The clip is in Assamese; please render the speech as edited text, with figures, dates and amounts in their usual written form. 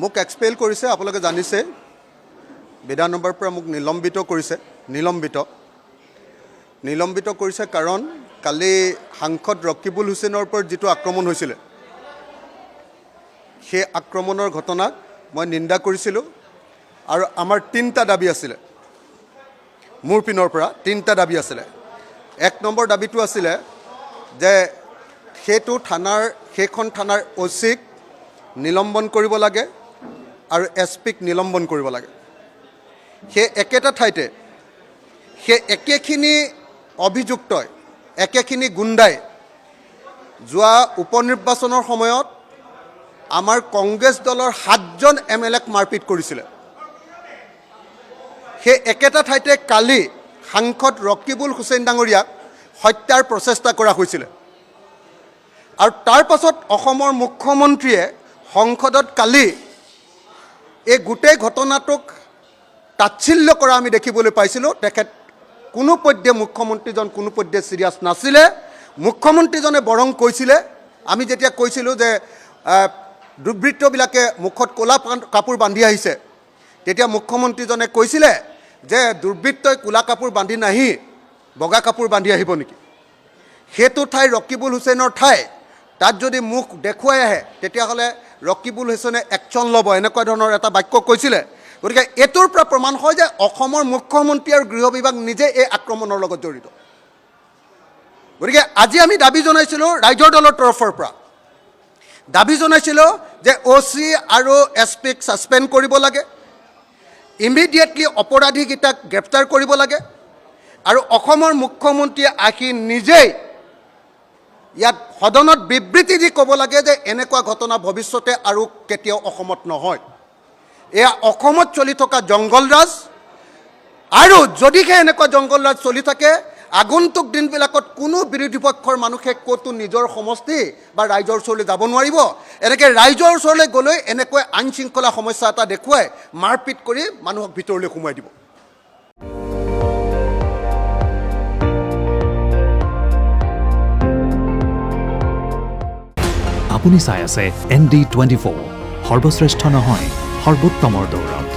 মোক এক্সপেল কৰিছে, আপোনালোকে জানিছে, বিধানসভাৰ পৰা মোক নিলম্বিত কৰিছে কাৰণ কালি সাংসদ ৰকিবুল হুছেইনৰ ওপৰত যিটো আক্ৰমণ হৈছিলে সেই আক্ৰমণৰ ঘটনাক মই নিন্দা কৰিছিলোঁ আৰু আমাৰ তিনিটা দাবী আছিলে। মোৰ পিনৰ পৰা তিনিটা দাবী আছিলে। 1 নম্বৰ দাবীটো আছিলে যে সেইখন থানাৰ অ'চিক নিলম্বন কৰিব লাগে আৰু এছপিক নিলম্বন কৰিব লাগে। সেই একেটা ঠাইতে সেই একেখিনি অভিযুক্তই, একেখিনি গুণ্ডাই যোৱা উপনিৰ্বাচনৰ সময়ত আমাৰ কংগ্ৰেছ দলৰ 7জন MLAক মাৰপিট কৰিছিলে। সেই একেটা ঠাইতে কালি সাংসদ ৰকিবুল হুছেইন ডাঙৰীয়াক হত্যাৰ প্ৰচেষ্টা কৰা হৈছিলে। আৰু তাৰ পাছত অসমৰ মুখ্যমন্ত্ৰীয়ে সংসদত কালি এই গোটেই ঘটনাটোক তাচ্ছিল্য কৰা আমি দেখিবলৈ পাইছিলোঁ। তেখেত মুখ্যমন্ত্ৰীজন কোনোপধ্যে চিৰিয়াছ নাছিলে। মুখ্যমন্ত্ৰীজনে বৰং কৈছিলে, আমি যেতিয়া কৈছিলোঁ যে দুৰ্বৃত্তবিলাকে মুখত ক'লা কাপোৰ বান্ধি আহিছে, তেতিয়া মুখ্যমন্ত্ৰীজনে কৈছিলে যে দুৰ্বৃত্তই ক'লা কাপোৰ বান্ধি নাহি বগা কাপোৰ বান্ধি আহিব নেকি? সেইটো ঠাই ৰকিবুল হুছেইনৰ ঠাই। তাত যদি মুখ দেখুৱাই আহে তেতিয়াহ'লে ৰকিবুল হুছেইনে একশ্যন ল'ব, এনেকুৱা ধৰণৰ এটা বাক্য কৈছিলে। গতিকে এইটোৰ পৰা প্ৰমাণ হয় যে অসমৰ মুখ্যমন্ত্ৰী আৰু গৃহ বিভাগ নিজে এই আক্ৰমণৰ লগত জড়িত। গতিকে আজি আমি দাবী জনাইছিলোঁ ৰাইজৰ দলৰ তৰফৰ পৰা, দাবী জনাইছিলোঁ যে OC আৰু SPক ছাছপেণ্ড কৰিব লাগে, ইমিডিয়েটলি অপৰাধীকেইটাক গ্ৰেপ্তাৰ কৰিব লাগে আৰু অসমৰ মুখ্যমন্ত্ৰীয়ে আহি নিজেই ইয়াত সদনত বিবৃতি দি ক'ব লাগে যে এনেকুৱা ঘটনা ভৱিষ্যতে আৰু কেতিয়াও অসমত নহয়। এয়া অসমত চলি থকা জংগলৰাজ, আৰু যদিহে এনেকুৱা জংগলৰাজ চলি থাকে আগন্তুক দিনবিলাকত কোনো বিৰোধী পক্ষৰ মানুহে ক'তো নিজৰ সমষ্টি বা ৰাইজৰ ওচৰলৈ যাব নোৱাৰিব। এনেকৈ ৰাইজৰ ওচৰলৈ গ'লৈ এনেকৈ আইন শৃংখলা সমস্যা এটা দেখুৱাই মাৰপিট কৰি মানুহক ভিতৰলৈ সোমাই দিব। আপুনি চাই আছে ND24, সৰ্বশ্ৰেষ্ঠ নহয় সৰ্বোত্তমৰ দৌৰত।